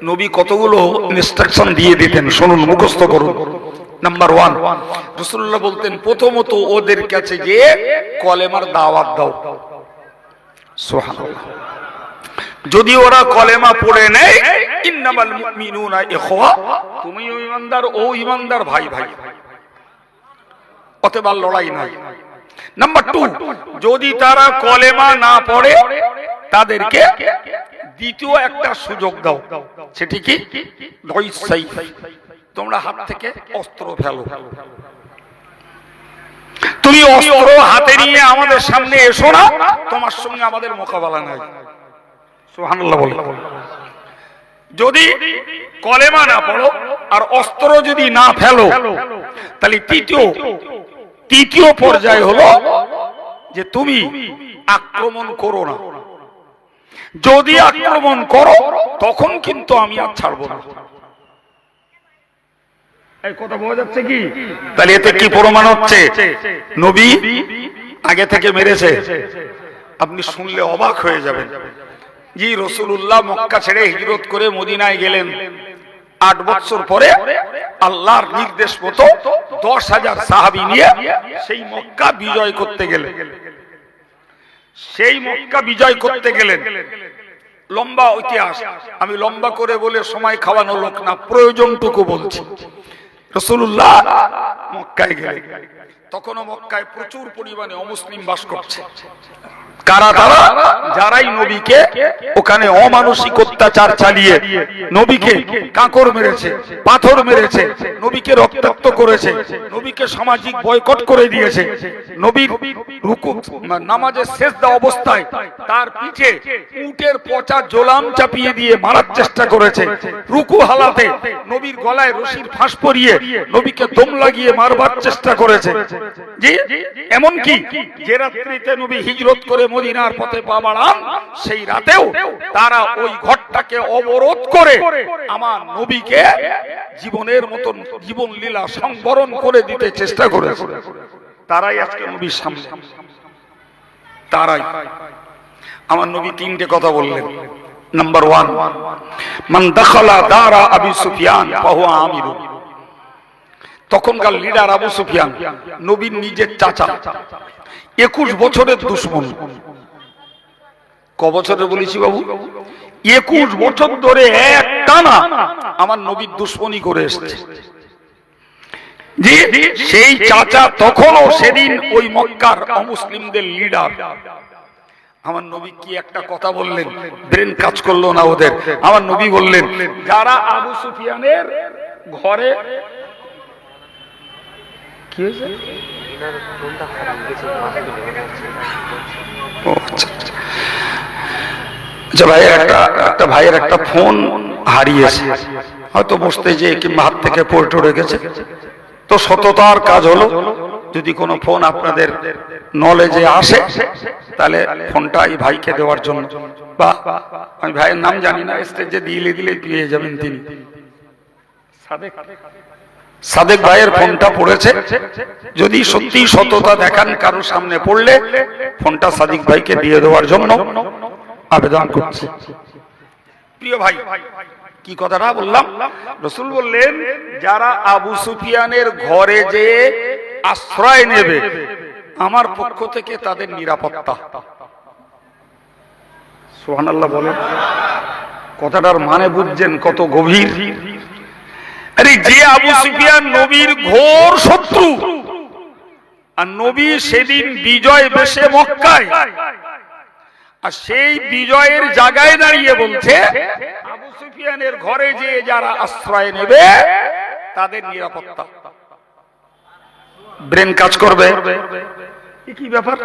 নবী কতগুলো ইনস্ট্রাকশন দিয়ে দিতেন, শুনুন, মুখস্থ করুন। নাম্বার 1, রাসূলুল্লাহ বলতেন প্রথমত ওদের কাছে গিয়ে কলেমার দাওয়াত দাও। সুবহানাল্লাহ। যদি ওরা কলেমা পড়ে নেয়, ইন্নামাল মুমিনুনা ইখওয়া, তুমিও ঈমানদার, ও ঈমানদার, ভাই ভাই, অতএব লড়াই নাই। নাম্বার 2, যদি তারা কলেমা না পড়ে তাদেরকে দ্বিতীয় একটা সুযোগ দাও, সেটি কি? তোমরা হাত থেকে অস্ত্র ফেলো। তুমি অস্ত্র হাতে নিয়ে আমাদের সামনে এসো না, তোমার সঙ্গে আমাদের মোকাবেলা নাই। সুবহানাল্লাহ বলে। যদি কলেমা না পড়ো আর অস্ত্র যদি না ফেলো, তাহলে তৃতীয় পর্যায় হলো যে তুমি আক্রমণ করো না, যদি আক্রমণ করো তখন কিন্তু আমি আর ছাড়বো না। এই কথা বোঝা যাচ্ছে কি? তাহলে এতে কি প্রমাণ হচ্ছে? নবী আগে থেকে মেরেছে। আপনি শুনলে অবাক হয়ে যাবেন। জি, রাসূলুল্লাহ মক্কা ছেড়ে হিজরত করে মদিনায় গেলেন। 8 বছর পরে আল্লাহর নির্দেশ মতো 10,000 সাহাবী নিয়ে সেই মক্কা বিজয় করতে গেলেন। সেই মক্কা বিজয় করতে গেলেন। লম্বা ইতিহাস, আমি লম্বা করে বলে সময় খাওয়ানো লোক না, প্রয়োজনটুকু বলছি। রাসূলুল্লাহ মক্কায় গেলেন। তখনও মক্কায় প্রচুর পরিমাণে অমুসলিম বাস করছে। কারা তারা? যারাই নবীকে ওখানে অমানসিক অত্যাচার চালিয়ে নবীকে কাঁকর মেরেছে, পাথর মেরেছে, নবীকে রক্তাক্ত করেছে, নবীকে সামাজিক বয়কট করে দিয়েছে, নবীর রুকু নামাজের সিজদা অবস্থায় তার পিঠে উটের পচা জোলাম চাপিয়ে দিয়ে মারার চেষ্টা করেছে, রুকু হালাতে নবীর গলায় রশির ফাঁস পরিয়ে নবীকে দম লাগিয়ে মারবার চেষ্টা করেছে। জি, এমন কি যে রাত্রিতে নবী হিজরত করে মদিনার পথে পা বাড়ান, সেই রাতেও তারা ওই ঘরটাকে অবরোধ করে আমার নবীকে জীবনের মতন জীবন লীলা সংবরণ করে দিতে চেষ্টা করেছে। তারাই আজকে নবীর সামনে, তারাই। আমার নবী 3টে কথা বললেন। নাম্বার 1, মান দাখালা দারা আবি সুফিয়ান ফাহুয়া আমির। তখনকার লিডার আবু সুফিয়ান, নবীর নিজের চাচা, 21 বছরের দুশমন। ক বছরের বলেছি বাবু? 21 বছর ধরে একটানা আমার নবীর দুশমনি করে এসেছে। জি, সেই চাচা তখনও সেদিন ওই মক্কার অমুসলিমদের লিডার। আমার নবী কি একটা কথা বললেন, ব্রেন কাজ করলো না ওদের। আমার নবী বললেন, যারা আবু সুফিয়ানের ঘরে কি হয়েছে? একটা ভাইয়ের একটা ফোন হারিয়েছে, হয়তো বসতে যে কিংবা হাত থেকে পড়ে গেছে। তো সততার কাজ হলো, যদি কোনো ফোন আপনাদের নলেজে আসে তাহলে ফোনটা এই ভাইকে দেওয়ার জন্য, বা আমি ভাইয়ের নাম জানি না, স্টেজে দিলে পেয়ে যাবেন। তিনি সাদেক ভাইয়ের ফোনটা পড়েছে। যদি সত্যি সততা দেখান কারোর সামনে পড়লে ফোনটা সাদিক ভাইকে দিয়ে দেওয়ার জন্য আবেদন করছি। প্রিয় ভাই, কি কথাটা বললাম? রাসূল বললেন, যারা আবু সুফিয়ানের ঘরে যে আশ্রয় নেবে আমার পক্ষ থেকে তাদের নিরাপত্তা। সুবহানাল্লাহ বলেন। কথাটার মানে বুঝছেন কত গভীর? আরে যে আবু সুফিয়ান নবীর ঘোর শত্রু, আর নবী সেদিন বিজয় বেশে মক্কায়, আর সেই বিজয়ের জায়গায় দাঁড়িয়ে বলছে আবু সুফিয়ানের ঘরে যে যারা আশ্রয় নেবে তাদের নিরাপত্তা। ব্রেন কাজ করবে? কি ব্যাপার?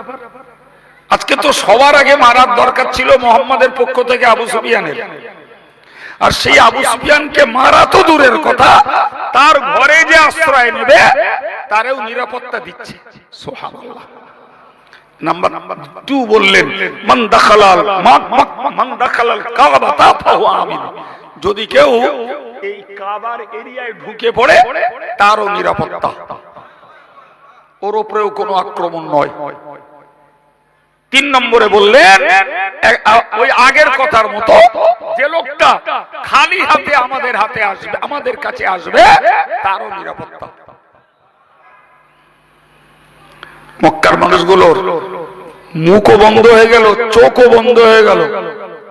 আজকে তো সবার আগে মারার দরকার ছিল মুহাম্মাদের পক্ষ থেকে আবু সুফিয়ানের, আর সেই আবু সুফিয়ানকে মারা তো দূরের কথা, তার ঘরে যে আশ্রয় নেবে তারেও নিরাপত্তা দিচ্ছে। সুবহানাল্লাহ। নাম্বার 2 বললেন, মান দাখালাল কাবাতা ফাহুয়া আমিন। যদি কেউ এই কাবার এরিয়ায় ঢুকে পড়ে তারও নিরাপত্তা, ওর উপরেও কোনো আক্রমণ নয়। 3 নম্বরে বললেন, ওই আগের কথার মতো, যে লোকটা খালি হাতে আমাদের হাতে আসবে, আমাদের কাছে আসবে, তারও নিরাপত্তা। মক্কার মানুষগুলোর মুখও বন্ধ হয়ে গেল, চোখও বন্ধ হয়ে গেল,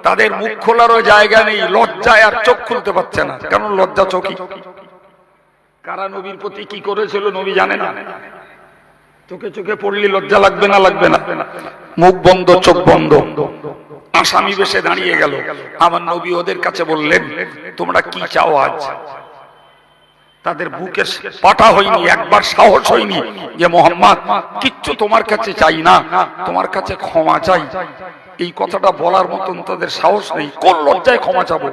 তাদের মুখ খোলারও জায়গা নেই, লজ্জায় আর চোখ খুলতে পারছে না। কেন? লজ্জা চোখই। কারা নবীর প্রতি কি করেছিল নবী জানে না? চোখে চোখে পড়লি লজ্জা লাগবে না? লাগবে না। মুখ বন্ধ, চোখ বন্ধ, আসামি বেশে দাঁড়িয়ে গেল। আমার নবী ওদের কাছে বললেন, তোমরা কি চাও আজ? তাদের বুকে পাটা হয়নি, একবার সাহস হয়নি যে মুহাম্মদ কিচ্ছু তোমার কাছে চাই না, তোমার কাছে ক্ষমা চাই। এই কথাটা বলার মতন তাদের সাহস নেই। কোন লজ্জায় ক্ষমা চাবো?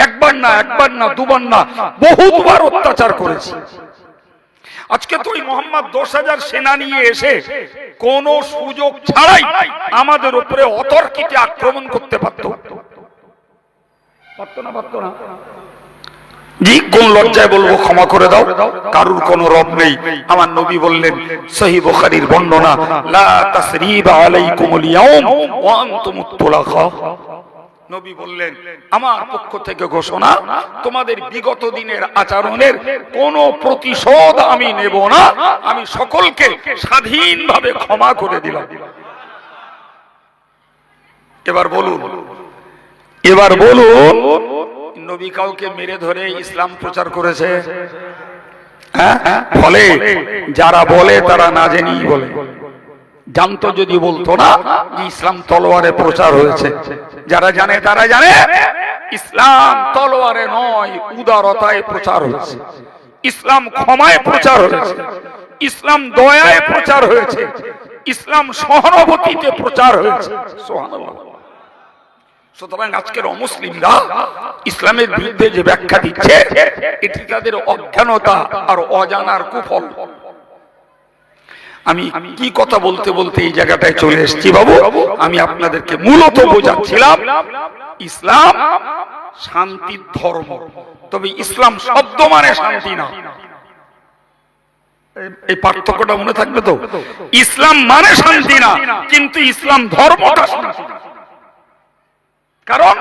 একবার না, একবার না, দুবার না, বহুবার অত্যাচার করেছি। আজকে তো ওই মোহাম্মদ 10,000 সেনা নিয়ে এসে কোন সুযোগ ছাড়াই আমাদের উপরে অতর্কিত আক্রমণ করতে পারতো না? জি, কোন লজ্জায় বলবো ক্ষমা করে দাও, কারুর কোনো রব নেই। আমার নবী বললেন, সহিহ বুখারীর বর্ণনা, লা তাসরিবা আলাইকুমুল ইয়াউম ওয়া আনতুমুত তুলাকা। নবী বললেন, আমার পক্ষ থেকে ঘোষণা, তোমাদের বিগত দিনের আচরণের কোনো প্রতিশোধ আমি নেব না, আমি সকলকে স্বাধীনভাবে ক্ষমা করে দিলাম। এবার বলুন নবী কাউকে মেরে ধরে ইসলাম প্রচার করেছে? ফলে যারা বলে তারা না জেনেই বলে, জানতো যদি বলতো না যে ইসলাম তলোয়ারে প্রচার হয়েছে। যারা জানে তারা জানে ইসলাম তলোয়ারে নয়, উদারতায় প্রচার হয়েছে। ইসলাম ক্ষমায় প্রচার হয়েছে, ইসলাম দয়ায় প্রচার হয়েছে, ইসলাম সহানুভূতিতে প্রচার হয়েছে। সুবহানাল্লাহ। সুতরাং আজকের অমুসলিমরা ইসলামের বিরুদ্ধে যে ব্যাখ্যা দিচ্ছে, এটি তাদের অজ্ঞানতা আর অজানার কুফল। আমি কি কথা বলতে বলতে এই জায়গাটায় চলে এসেছি বাবু? আমি আপনাদেরকে মূলত বোঝাচ্ছিলাম ইসলাম শান্তির ধর্ম, তবে ইসলাম শব্দ মানে শান্তি না। এই পার্থক্যটা মনে থাকবে তো? ইসলাম মানে শান্তি না, কিন্তু ইসলাম ধর্মটা শান্তি। কারণ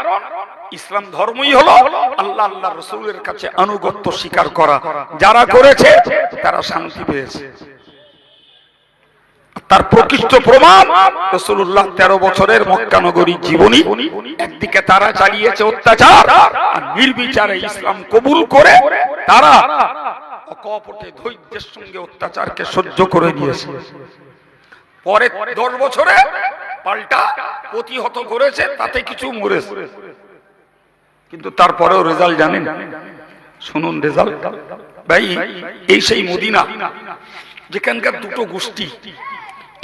ইসলাম ধর্মই হলো আল্লাহ আল্লাহ রাসূলের কাছে আনুগত্য স্বীকার করা। যারা করেছে তারা শান্তি পেয়েছে। তার প্রকৃষ্ট প্রমাণ রাসূলুল্লাহ 13 বছরের মক্কা নগরীর জীবনী। একদিকে তারা চালিয়েছে অত্যাচার, আর নির্বিচারে ইসলাম কবুল করে তারা অকপটে ধৈর্যের সঙ্গে অত্যাচারকে সহ্য করে নিয়েছে। পরে 10 বছরে পাল্টা প্রতিহত করেছে, তাতে কিছু মরেছে, কিন্তু তারপরেও রেজাল্ট জানেন? শুনুন রেজাল্ট ভাই। এই সেই মদিনা যেখানকার দুটো গোষ্ঠী,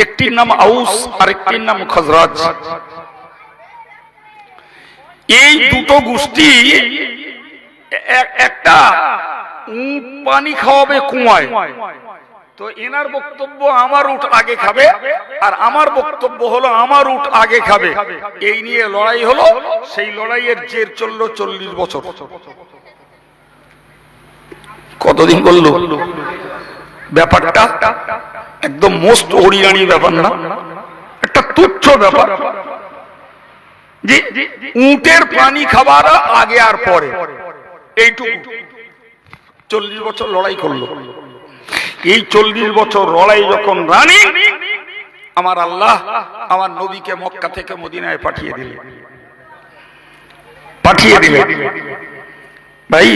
একটির নাম আউস আর একটির নাম খাজরাজ। এই দুটো গোষ্ঠী একটা উট পানি খাওয়াবে কুয়ায়। তো এনার বক্তব্য আমার উট আগে খাবে, আর আমার বক্তব্য হলো আমার উট আগে খাবে। এই নিয়ে লড়াই হলো। সেই লড়াইয়ের জের চললো 40 বছর। কতদিন বললো? ব্যাপারটা একদম মোস্ট অর্ডিনারি ব্যাপার না, একটা তুচ্ছ ব্যাপার। জি, উটের পানি খাবার আগে আর পরে, এইটুকু 40 বছর লড়াই করলো। এই 40 বছর লড়াই যখন রানী, আমার আল্লাহ আমার নবীকে মক্কা থেকে মদিনায় পাঠিয়ে দিলেন। ভাই,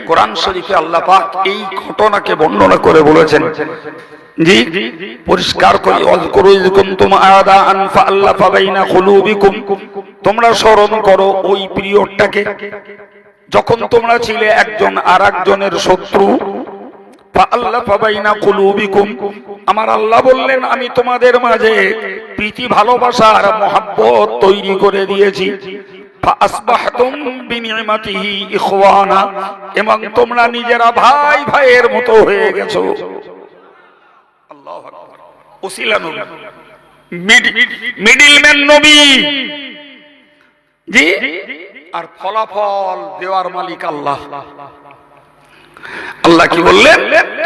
কোরআন শরীফে আল্লাহ পাক এই ঘটনাকে বর্ণনা করে বলেছেন, জি পরিষ্কার করে, অযকুরু ইয কুনতুম আ'দাআন ফাআল্লাফা বাইনা কুলুবিকুম। তোমরা স্মরণ করো ওই পিরিয়ডটাকে যখন তোমরা ছিলে একজন আরেকজনের শত্রু। ফাআল্লাফা বাইনা কুলুবিকুম, আমার আল্লাহ বললেন আমি তোমাদের মাঝে প্রীতি ভালোবাসার মহব্বত তৈরি করে দিয়েছি। ফাআসবাহতুম বিনি'মাতিহি ইখওয়ানা, এবং তোমরা নিজেরা ভাই ভাইয়ের মতো হয়ে গেছো। আল্লাহু আকবার। ওসিলা নবী, মিডলম্যান নবী, জি, আর ফলাফল দেওয়ার মালিক আল্লাহ। আল্লাহ কি বললেন?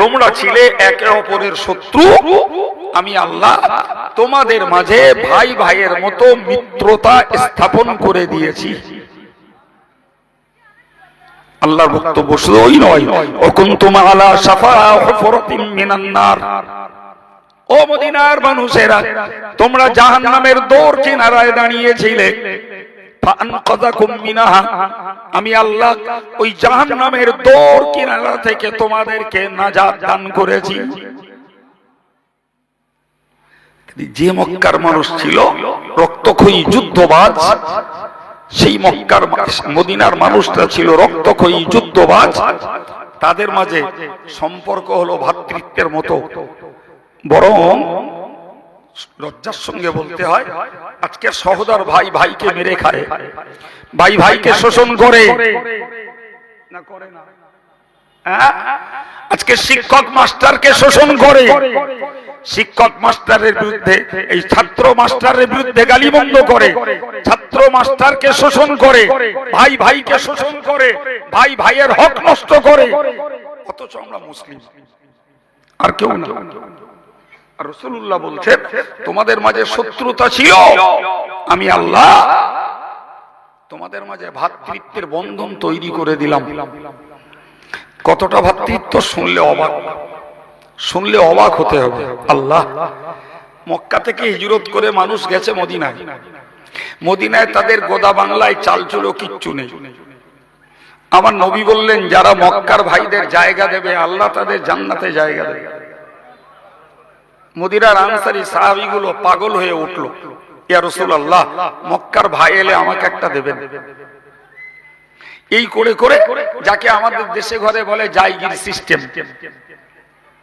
তোমরা ছিলে একে অপরের শত্রু, আমি আল্লাহ তোমাদের মাঝে ভাই ভাইয়ের মতো মিত্রতা স্থাপন করে দিয়েছি। আল্লাহর বক্তব্য শুধুই নয়, ওকুনতুম আলা শাফা হুফরাতিন মিনান নার। ও মদিনার মানুষেরা, তোমরা জাহান্নামের দোর কিনারায় দাঁড়িয়েছিলে। ফাআনকাযাকুম মিনহা, আমি আল্লাহ ওই জাহান্নামের দোর কিনারা থেকে তোমাদেরকে নাজাত দান করেছি। যে মক্কার মানুষ ছিল রক্তক্ষয়ী যুদ্ধবাজ, সেই মক্কার মদিনার মানুষটা ছিল রক্তক্ষয়ী যুদ্ধবাজ। তাদের মাঝে সম্পর্ক হলো ভ্রাতৃত্বের মতো। বরং লজ্জার সঙ্গে বলতে হয়, আজকে সহোদর ভাই ভাইকে মেরে খায়, ভাই ভাইকে শোষণ করে না, করে না? আজকে শিক্ষক মাস্টারকে শোষণ করে, শিক্ষক মাস্টারের বিরুদ্ধে, এই ছাত্র মাস্টারের বিরুদ্ধে গালিমন্দ করে, ছাত্র মাস্টারকে শোষণ করে, ভাই ভাইকে শোষণ করে, ভাই ভাইয়ের হক নষ্ট করে, অথচ আমরা মুসলিম আর কেউ না। আর রাসূলুল্লাহ বলছেন তোমাদের মাঝে শত্রুতা ছিল, আমি আল্লাহ তোমাদের মাঝে ভ্রাতৃত্বের বন্ধন তৈরি করে দিলাম। কতটা ভ্রাতৃত্ব শুনলে অবাক, শুনলে অবাক হতে হবে। আল্লাহ মক্কা থেকে হিজরত করে মানুষ গেছে মদিনায়, মদিনায় তাদের গোদা বাংলায় চাল চুলো কিচ্ছু নেই। আমার নবী বললেন যারা মক্কার ভাইদের জায়গা দেবে আল্লাহ তাদের জান্নাতে জায়গা দেবে। মদিনার আনসারী সাহাবীগুলো পাগল হয়ে উঠলো, ইয়া রাসূলুল্লাহ মক্কার ভাই এলে আমাকে একটা দেবেন। এই করে করে যাকে আমাদের দেশে ঘরে বলে জায়গির সিস্টেম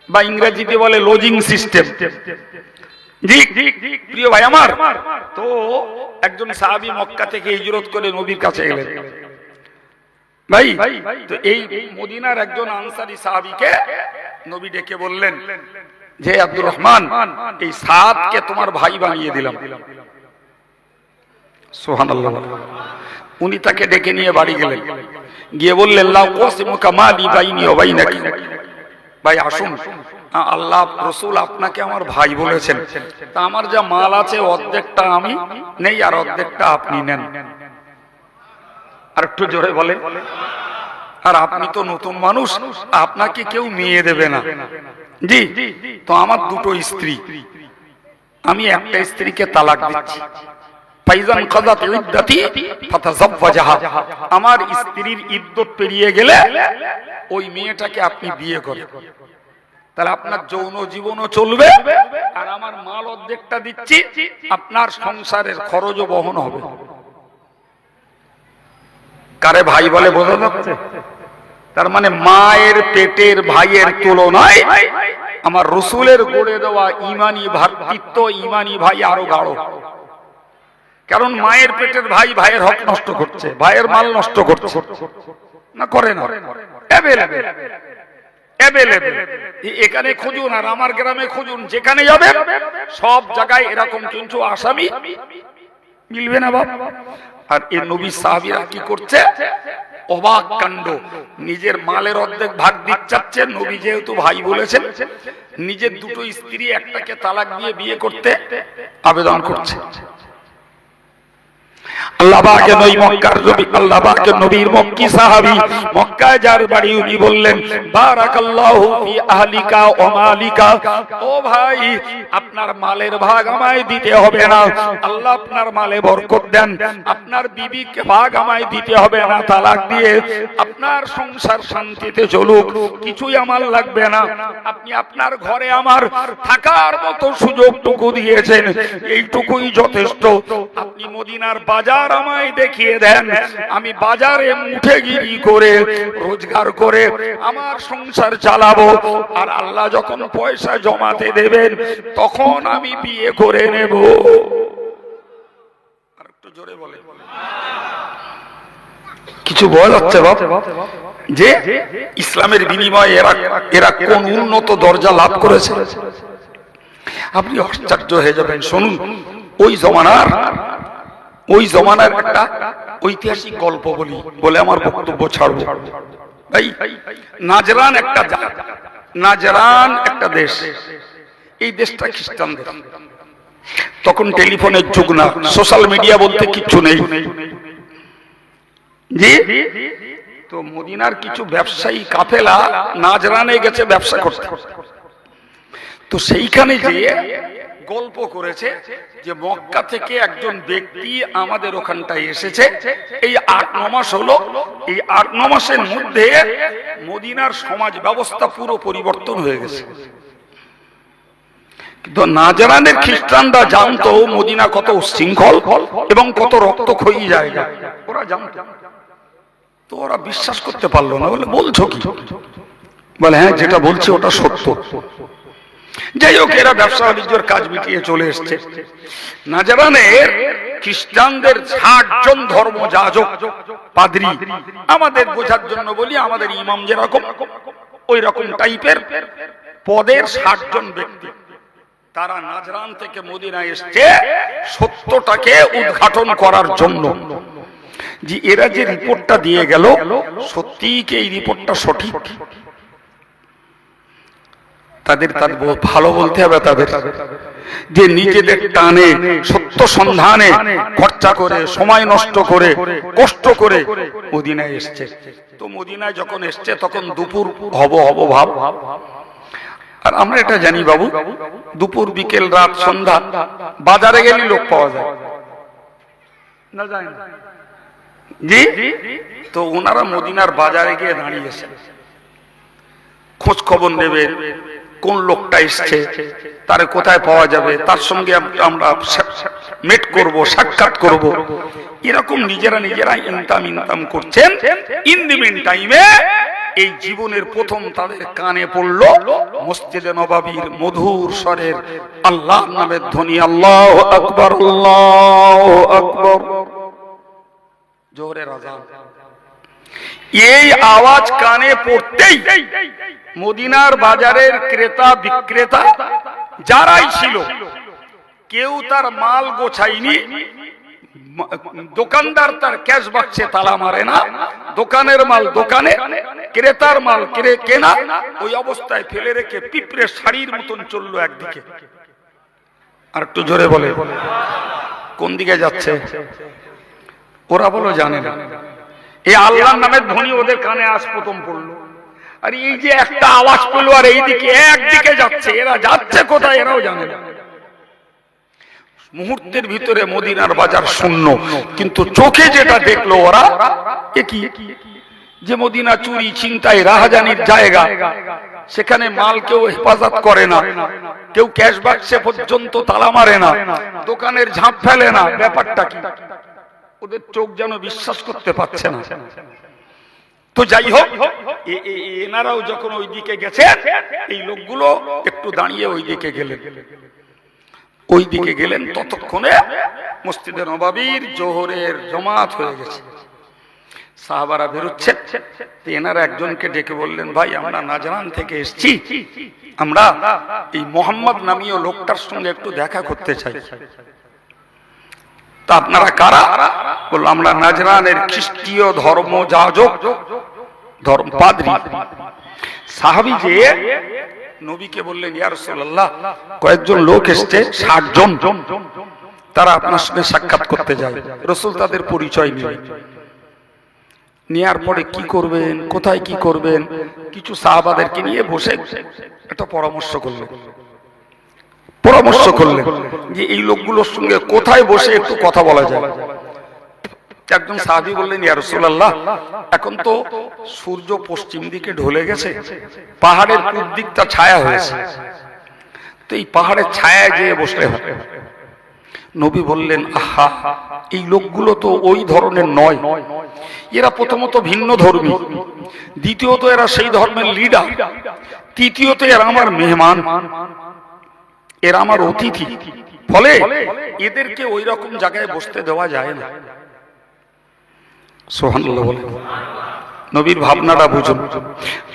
বা ইংরেজিতে বলে লজিং সিস্টেম। জি প্রিয় ভাই আমার, তো একজন সাহাবী মক্কা থেকে হিজরত করে নবীর কাছে এলেন। ভাই তো এই মদিনার একজন আনসারী সাহাবীকে নবী ডেকে বললেন যে আব্দুর রহমান এই সাদকে তোমার ভাই বানিয়ে দিলাম। সুবহানাল্লাহ। উনি তাকে ডেকে নিয়ে বাড়ি গেলেন, গিয়ে বললেন লা ওয়াসিমুকা মালি বাইনি ওয়া বাইনাকি, ভাই আসুন, আল্লাহ রাসূল আপনাকে আমার ভাই বলেছেন, তা আমার যা মাল আছে অর্ধেকটা আমি নেই আর অর্ধেকটা আপনি নেন। আর একটু জোরে বলেন। আর আপনি তো নতুন মানুষ, আপনাকে কেউ মেয়ে দেবে না। জি, তো আমার দুটো স্ত্রী, আমি একটা স্ত্রীকে তালাক দিচ্ছি। ফাইজান কাযাত ইদ্দাতি ফাতাযাওয়াজাহা, আমার স্ত্রীর ইদ্দত পেরিয়ে গেলে ওই মেয়েটাকে আপনি বিয়ে করেন, তাহলে আপনার যৌন জীবনও চলবে আর আমার মাল অর্ধেকটা দিচ্ছি, আপনার সংসারের খরচও বহন হবে। কারে ভাই বলে বোঝা যাচ্ছে? তার মানে মায়ের পেটের ভাইয়ের তুলনায় আমার রাসূলের গড়ে দেওয়া ঈমানি ভ্রাতৃত্ব, ঈমানি ভাই আরো গাঢ়। কারণ মায়ের পেটের ভাই ভাইয়ের হক নষ্ট করছে, ভাইয়ের মাল নষ্ট করছে না, করে না? এখানে খুঁজুন আর আমার গ্রামে খুঁজুন, যেখানে যাবেন সব জায়গায় এরকম কিন্তু আসামি মিলবে না বাবা। আর এই নবী সাহাবীরা কি করছে? অবাক কাণ্ড, নিজের মালের অর্ধেক ভাগ দিচ্ছেন, নবী যেহেতু ভাই বলেছেন, নিজের দুটো স্ত্রী একটাকে তালাক দিয়ে বিয়ে করতে আবেদন করছে। আল্লাহ পাকের নবী মক্কার নবী, আল্লাহ পাকের নবীর মক্কি সাহাবী, মক্কায় যার বাড়ি, উনি বললেন বারাকাল্লাহু ফি আহলিকা ওয়া মালিকা, ও ভাই আপনার মালের ভাগ আমায় দিতে হবে না, আল্লাহ আপনার মালে বরকত দেন, আপনার বিবিকে ভাগ আমায় দিতে হবে না, তালাক দিয়ে আপনার সংসার শান্তিতে চলুক, কিছুই আমার লাগবে না, আপনি আপনার ঘরে আমার থাকার মতো সুযোগটুকু দিয়েছেন, এইটুকুই যথেষ্ট। আপনি মদিনার বাজার আমায় দেখিয়ে দেন, আমি বাজারে মুঠেগিরি করে রোজগার করে আমার সংসার চালাবো, আর আল্লাহ যখন পয়সা জমাতে দেবেন তখন আমি বিয়ে করে নেব। আর একটু জোরে বলে, কিছু বলা যাচ্ছে বাবা যে ইসলামের বিনিময়ে এরা কোন উন্নত দরজা লাভ করেছে? আপনি আশ্চর্য হয়ে যাবেন। শুনুন, ওই জমানার একটা ঐতিহাসিক গল্প বলে আমার বক্তব্য ছাড়বো। নাজরান একটা দেশ, এই দেশটা খ্রিস্টানদের। তখন টেলিফোনের যুগ না, সোশ্যাল মিডিয়া বলতে কিচ্ছু নেই। জি, তো মদিনার কিছু ব্যবসায়ী কাফেলা নাজরানে গেছে ব্যবসা করতে। তো সেইখানে যে গল্প করেছে যে মক্কা থেকে একজন ব্যক্তি আমাদের ওখানটায় এসেছে, এই 8-9 মাস হলো, এই 8-9 মাসের মধ্যে মদিনার সমাজ ব্যবস্থা পুরো পরিবর্তন হয়ে গেছে। কিন্তু নাজরানের খ্রিস্টানরা জানতো মদিনা কত উচ্ছৃঙ্খল এবং কত রক্তক্ষয়ী জায়গা, ওরা জানতো। তো ওরা বিশ্বাস করতে পারলো না, বলে বলছো কি? বলে হ্যাঁ, যেটা বলছি ওটা সত্য। যাই হোক, এরা ব্যবসা বাণিজ্যের কাজ মিটিয়ে চলে এসছে। নাজরানের খ্রিস্টানদের 60 জন ধর্মযাজক, পাদ্রী, আমাদের বোঝার জন্য বলি, আমাদের ইমাম যেরকম ওই রকম টাইপের পদের 60 জন ব্যক্তি, তারা নাজরান থেকে মদিনায় এসছে সত্যটাকে উদ্ঘাটন করার জন্য। যে এরা যে রিপোর্টটা দিয়ে গেল, সত্যিই কি এই রিপোর্টটা সঠিক? তাদের ভালো বলতে হবে তাদের, যে নিজেদের টানে সত্য সন্ধানে খরচা করে, সময় নষ্ট করে, কষ্ট করে মদিনায় এসছে। তো মদিনায় যখন এসছে তখন দুপুর হব ভাব। আর আমরা এটা জানি বাবু, দুপুর, বিকেল, রাত, সন্ধ্যা বাজারে গেলে লোক পাওয়া যায় না, যায় না জি? তো ওনারা মদিনার বাজারে গিয়ে দাঁড়িয়েছে, খোঁজ খবর নেবে কোন লোকটা এসছে, তার কোথায় পাওয়া যাবে, তার সঙ্গে আমরা মেট করব, সাক্ষাৎ করব। এরকম নিজেরা ইনকাম করছেন। ইন দি মিন টাইমে এই জীবনের প্রথম তাদের কানে পড়ল মসজিদে নববীর মধুর স্বরের আল্লাহর নামের ধ্বনি, আল্লাহু আকবার, আল্লাহু আকবার, জোহরের আযান। এই আওয়াজ কানে পড়তেই মদিনার বাজারের ক্রেতা বিক্রেতা যারাই ছিল, কেউ তার মাল গোছায়নি। দোকানদার তার ক্যাশ বাক্সে তালা মারে না, দোকানের মাল দোকানে, ক্রেতার মাল কেনা, ওই অবস্থায় ফেলে রেখে পিঁপড়ে শাড়ির মতন চললো একদিকে। আর একটু জোরে বলে, কোন দিকে যাচ্ছে? ওরা বলো জানে না। এই আল্লাহর নামের ধ্বনি ওদের কানে আজ প্রথম পড়লো, আর এই যে একটা আওয়াজ পেলো আর এইদিকে একদিকে যাচ্ছে, এরা যাচ্ছে কোথায় এরাও জানে না। মুহূর্তের ভিতরে মদিনার বাজার শূন্য, কিন্তু চোখে যেটা দেখলো ওরা, কি যে মদিনা চুরি, ছিনতাই, রাহাজানির জায়গা, সেখানে মাল কেউ হেফাজত করে না, কেউ ক্যাশ বাক্সে পর্যন্ত তালা মারে না, দোকানের ঝাঁপ ফেলে না। ব্যাপারটা কি? ওদের চোখ যেন বিশ্বাস করতে পারছে না। তো যাই হোক, এনারাও যখন ওই দিকে গেছে, এই লোকগুলো একটু দাঁড়িয়ে ওই দিকে গেলেন। ততক্ষণে মসজিদে নববীর জোহরের জামাত হয়ে গেছে। সাহাবারা বেরোচ্ছে, এনারা একজনকে ডেকে বললেন, ভাই আমরা নাজরান থেকে এসেছি, আমরা এই মোহাম্মদ নামীয় লোকটার সঙ্গে একটু দেখা করতে চাই। তা আপনারা কারা? বলল, আমরা নাজরানের খ্রিস্টীয় ধর্ম যাজক, পাদ্রী। সাহাবী যে নবীকে বললেন, ইয়া রাসূলুল্লাহ, কয়েকজন লোক এসেছে, 60 জন, তারা আপনার সঙ্গে সাক্ষাৎ করতে যায়। রাসূল তাদের পরিচয় নিলেন। নেয়ার পরে কি করবেন, কোথায় কি করবেন, কিছু সাহাবাদেরকে নিয়ে বসে একটা পরামর্শ করলেন যে এই লোকগুলোর সঙ্গে কোথায় বসে একটু কথা বলা যায়। একজন সাহাবী বললেন, ইয়া রাসূলুল্লাহ, এখন তো সূর্য পশ্চিম দিকে ঢলে গেছে, পাহাড়ের পূর্ব দিকটা ছায়া হয়েছে, তো এই পাহাড়ের ছায়ায় যেয়ে বসলে হয়। নবী বললেন, আহা, এই লোকগুলো তো ওই ধরনের নয়। এরা প্রথমত ভিন্ন ধর্মী, দ্বিতীয়ত এরা সেই ধর্মের লিডার, তৃতীয়ত এরা আমার মেহমান, এরা আমার অতিথি, ফলে এদেরকে ওই রকম জায়গায় বসতে দেওয়া যায় না। সুবহানাল্লাহ বলে, নবীর ভাবনাটা বুঝুন।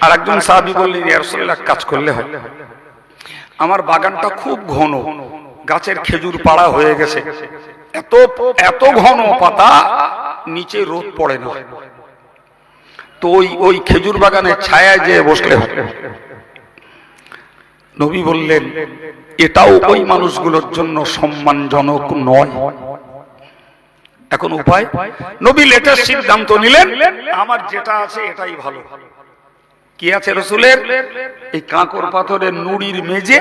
আর একজন সাহাবী বললেন, ইয়া রাসূলুল্লাহ, কাজ করলে হয়, আমার বাগানটা খুব ঘন, গাছের খেজুর পাড়া হয়ে গেছে, এত ঘন পাতা, নিচে রোদ পড়ে না, তো ওই খেজুর বাগানের ছায়ায় যেয়ে বসলে হয়। নবী বললেন, এটাও ওই মানুষগুলোর জন্য সম্মানজনক নয়। এখন উপায়? নবী লেটেস্ট সিদ্ধান্ত নিলেন, আমার যেটা আছে এটাই ভালো। কি আছে রাসূলের? এই কাঁকর পাথরের নুড়ির মেজে,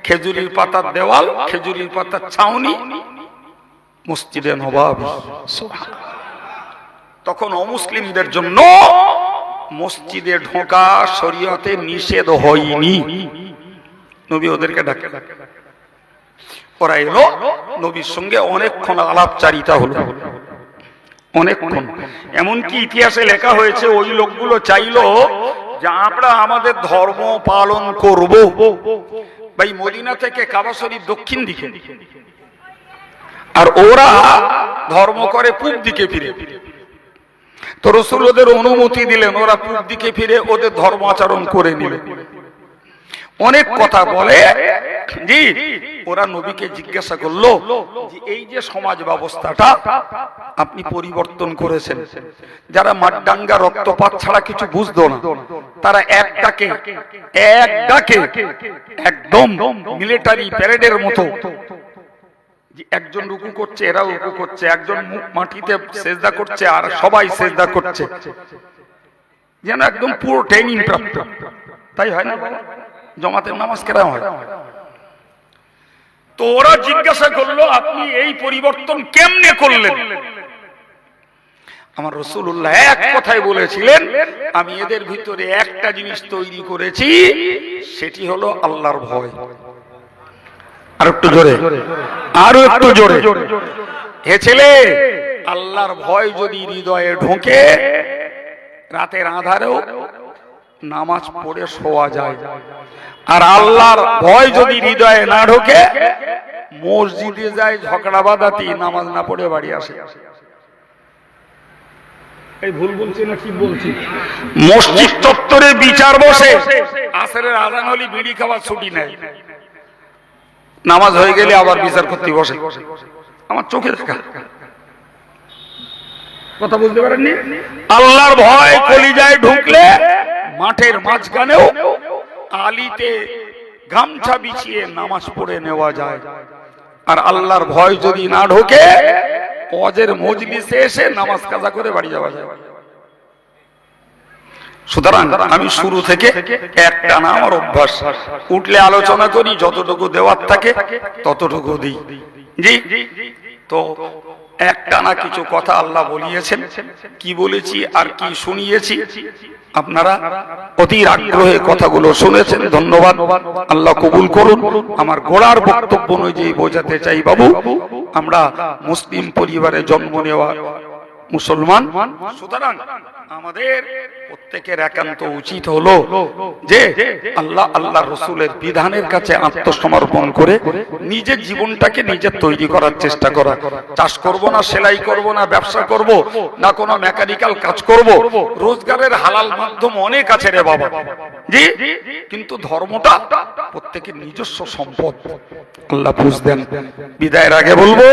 খেজুরির পাতার দেওয়াল, খেজুরির পাতার ছাউনি, মসজিদে নববী। তখন অমুসলিমদের জন্য মসজিদে ঢোকা শরীয়তে নিষেধ হয়নি। নবী ওদেরকে ডাকে, ওরা এলো, নবীর সঙ্গে অনেকক্ষণ আলাপচারিতা হলো, অনেকক্ষণ। এমনকি ইতিহাসে লেখা হয়েছে, ওই লোকগুলো চাইলো যে আমরা আমাদের ধর্ম পালন করব। ভাই, মদিনা থেকে কাবা শরীফ দক্ষিণ দিকে, আর ওরা ধর্ম করে পূব দিকে ফিরে। তো রাসূল ওদের অনুমতি দিলেন, ওরা পূর্ব দিকে ফিরে ওদের ধর্ম আচরণ করে নিল। অনেক কথা বলে জি, ওরা নবীকে জিজ্ঞাসা করলো যে এই যে সমাজ ব্যবস্থাটা আপনি পরিবর্তন করেছেন, যারা মাড্ডাঙ্গা রক্তপাত ছাড়া কিছু বুঝতো না, তারা এক ডাকে একদম মিলিটারি প্যারেডের মতো একজন রুকু করছে, এরাও রুকু করছে, একজন মুখ মাটিতে সেজদা করছে আর সবাই সেজদা করছে, যেন একদম পুরো ট্রেনিং প্রাপ্ত। তাই হয় না জমাতের নামাজ কেরাম হয়? তো ওরা জিজ্ঞাসা করলো আপনি এই পরিবর্তন কেমনে করলেন? আমার রাসূলুল্লাহ এক কথায় বলেছিলেন, আমি এদের ভিতরে একটা জিনিস তৈরি করেছি, সেটি হলো আল্লাহর ভয়। আর একটু জোরে, আরো একটু জোরে। হে ছেলে, আল্লাহর ভয় যদি হৃদয়ে ঢোকে, রাতের আঁধারেও নামাজ পড়ে শোয়া যায়। আর আল্লাহর ভয় যদি হৃদয়ে না ঢোকে, মসজিদে যায় ঝগড়া বাঁধাতি, নামাজ না পড়ে বাড়ি আসে। এই ভুল বলছি না কি বলছি? মসজিদ চত্বরে বিচার বসে, আসরের আজান হলে বিড়ি খাওয়ার ছুটি নেয়, নামাজ হয়ে গেলে আবার বিচার করতে বসে। আমার চোখে দেখা কথা বলতে পারেননি? আল্লাহর ভয় কলিজায় ঢুকলে মাঠের মাঝখানেও আলিতে গামছা বিছিয়ে নামাজ পড়ে নেওয়া যায়। আর আল্লাহর ভয় যদি না ঢোকে, ওয়াজের মজলিসে এসে নামাজ কাজা করে বাড়ি যাওয়া যায়। সুতরাং আমি শুরু থেকে একটা না আমার অভ্যাস, উঠলে আলোচনা করি, যতটুকু দেওয়ার থাকে ততটুকু দিই। জি, তো একটা না কিছু কথা আল্লাহ বলিয়েছেন, কি বলেছি আর কি শুনিয়েছি, আপনারা অধীর আগ্রহে কথাগুলো শুনেছেন, ধন্যবাদ। আল্লাহ কবুল করুন। আমার গোড়ার বক্তব্য অনুযায়ী বোঝাতে চাই, বাবু আমরা মুসলিম পরিবারে জন্ম নেওয়া মুসলমান, সুতরাং আমাদের প্রত্যেকের একান্ত উচিত হলো যে আল্লাহ রাসূলের বিধানের কাছে আত্মসমর্পণ করে নিজের জীবনটাকে নিজের তৈরি করার চেষ্টা করা। চাষ করব না, সেলাই করব না, ব্যবসা করব না, কোনো মেকানিক্যাল কাজ করব, রোজগারের হালাল মাধ্যম অনেক আছে রে বাবা, জি, কিন্তু ধর্মটা প্রত্যেকের নিজস্ব সম্পদ। আল্লাহ বুঝ দেন। বিদায়ের আগে বলবো,